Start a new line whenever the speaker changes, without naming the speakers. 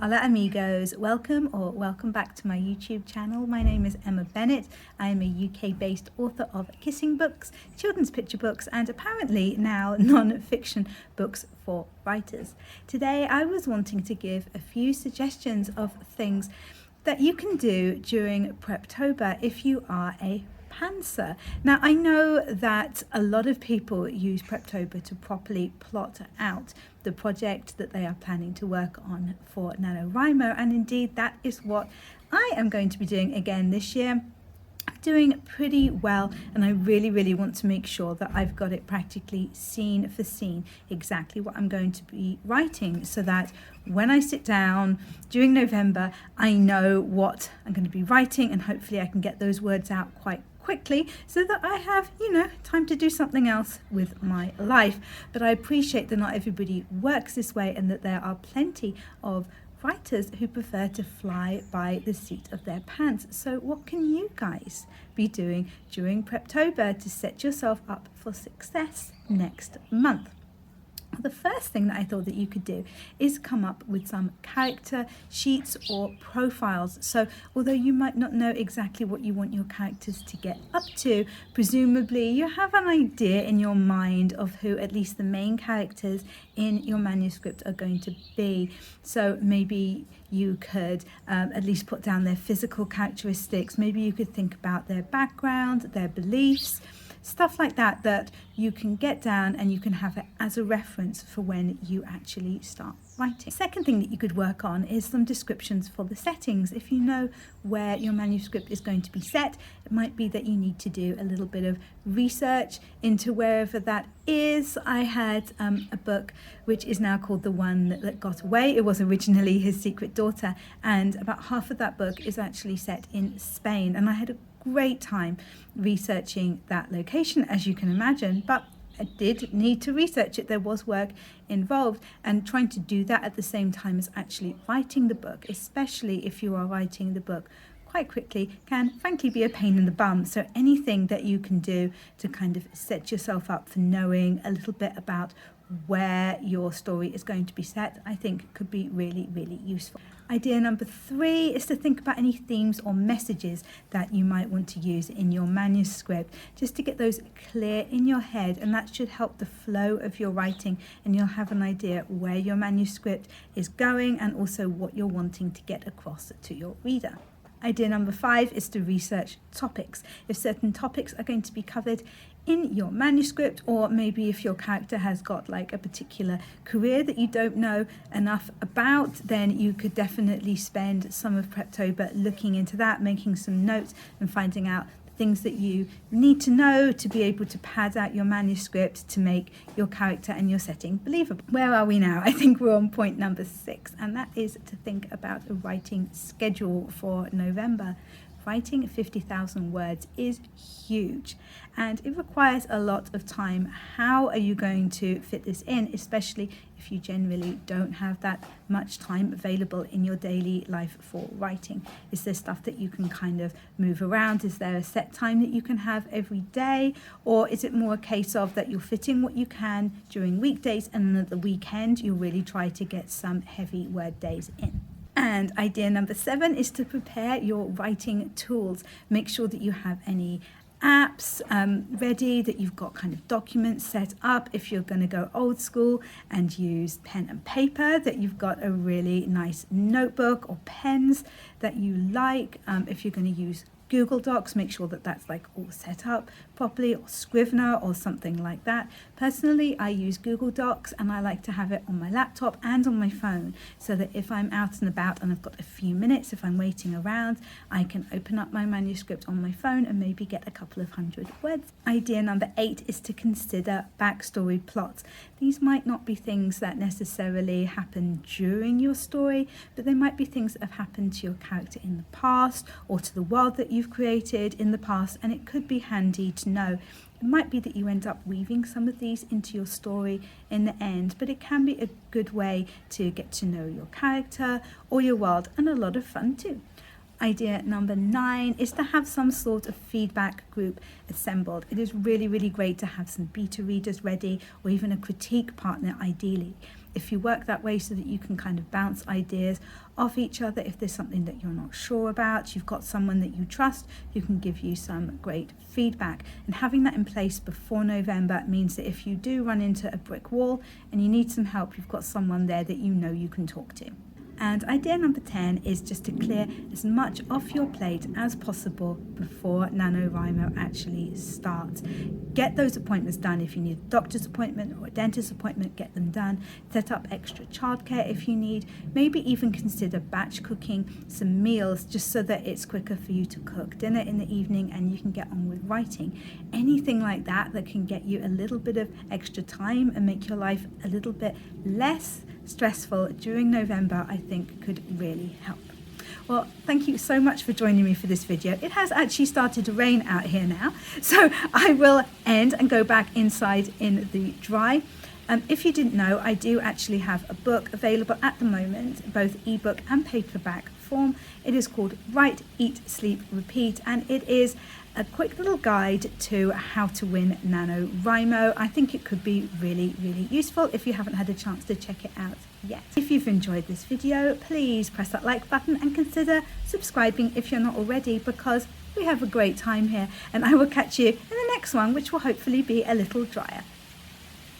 Hola amigos, welcome back to my YouTube channel. My name is Emma Bennet. I am a UK-based author of kissing books, children's picture books, and apparently now non-fiction books for writers. Today I was wanting to give a few suggestions of things that you can do during Preptober if you are a pantser. Now, I know that a lot of people use Preptober to properly plot out the project that they are planning to work on for NaNoWriMo, and indeed that is what I am going to be doing again this year. Doing pretty well, and I really want to make sure that I've got it practically scene for scene exactly what I'm going to be writing, so that when I sit down during November I know what I'm going to be writing, and hopefully I can get those words out quite quickly so that I have, time to do something else with my life. But I appreciate that not everybody works this way, and that there are plenty of writers who prefer to fly by the seat of their pants. So what can you guys be doing during Preptober to set yourself up for success next month? The first thing that I thought that you could do is come up with some character sheets or profiles. So although you might not know exactly what you want your characters to get up to, presumably you have an idea in your mind of who at least the main characters in your manuscript are going to be. So maybe you could at least put down their physical characteristics. Maybe you could think about their background, their beliefs, stuff like that, that you can get down and you can have it as a reference for when you actually start writing. Second thing that you could work on is some descriptions for the settings. If you know where your manuscript is going to be set, it might be that you need to do a little bit of research into wherever that is. I had a book which is now called The One That Got Away. It was originally His Secret Daughter, and about half of that book is actually set in Spain, and I had a great time researching that location, as you can imagine, but I did need to research it. There was work involved, and trying to do that at the same time as actually writing the book, especially if you are writing the book quite quickly, can frankly be a pain in the bum. So anything that you can do to kind of set yourself up for knowing a little bit about where your story is going to be set, I think could be really useful. Idea number 3 is to think about any themes or messages that you might want to use in your manuscript, just to get those clear in your head, and that should help the flow of your writing, and you'll have an idea where your manuscript is going and also what you're wanting to get across to your reader. Idea number 5 is to research topics. If certain topics are going to be covered in your manuscript, or maybe if your character has got like a particular career that you don't know enough about, then you could definitely spend some of Preptober looking into that, making some notes and finding out things that you need to know to be able to pad out your manuscript to make your character and your setting believable. Where are we now? I think we're on point number 6, and that is to think about a writing schedule for November. Writing 50,000 words is huge, and it requires a lot of time. How are you going to fit this in, especially if you generally don't have that much time available in your daily life for writing? Is there stuff that you can kind of move around? Is there a set time that you can have every day? Or is it more a case of that you're fitting what you can during weekdays, and then at the weekend you really try to get some heavy word days in? And idea number 7 is to prepare your writing tools. Make sure that you have any apps ready, that you've got kind of documents set up. If you're going to go old school and use pen and paper, that you've got a really nice notebook or pens that you like. If you're going to use Google Docs, make sure that that's like all set up properly, or Scrivener or something like that. Personally, I use Google Docs, and I like to have it on my laptop and on my phone, so that if I'm out and about and I've got a few minutes, if I'm waiting around, I can open up my manuscript on my phone and maybe get a couple of hundred words. Idea number 8 is to consider backstory plots. These might not be things that necessarily happen during your story, but they might be things that have happened to your character in the past, or to the world that you've created in the past, and it could be handy to know. It might be that you end up weaving some of these into your story in the end, but it can be a good way to get to know your character or your world, and a lot of fun too. Idea number 9 is to have some sort of feedback group assembled. It is really great to have some beta readers ready, or even a critique partner ideally. if you work that way so that you can kind of bounce ideas off each other. If there's something that you're not sure about, you've got someone that you trust who can give you some great feedback. And having that in place before November means that if you do run into a brick wall and you need some help, you've got someone there that you know you can talk to. And idea number 10 is just to clear as much off your plate as possible before NaNoWriMo actually starts. Get those appointments done. If you need a doctor's appointment or a dentist appointment, get them done. Set up extra childcare if you need. Maybe even consider batch cooking some meals just so that it's quicker for you to cook dinner in the evening and you can get on with writing. Anything like that that can get you a little bit of extra time and make your life a little bit less stressful during November, I think could really help. Well, thank you so much for joining me for this video. It has actually started to rain out here now, so I will end and go back inside in the dry. If you didn't know, I do actually have a book available at the moment, both ebook and paperback form. It is called Write, Eat, Sleep, Repeat, and it is a quick little guide to how to win NaNoWriMo. I think it could be really, really useful if you haven't had a chance to check it out yet. If you've enjoyed this video, please press that like button and consider subscribing if you're not already, because we have a great time here, and I will catch you in the next one, which will hopefully be a little drier.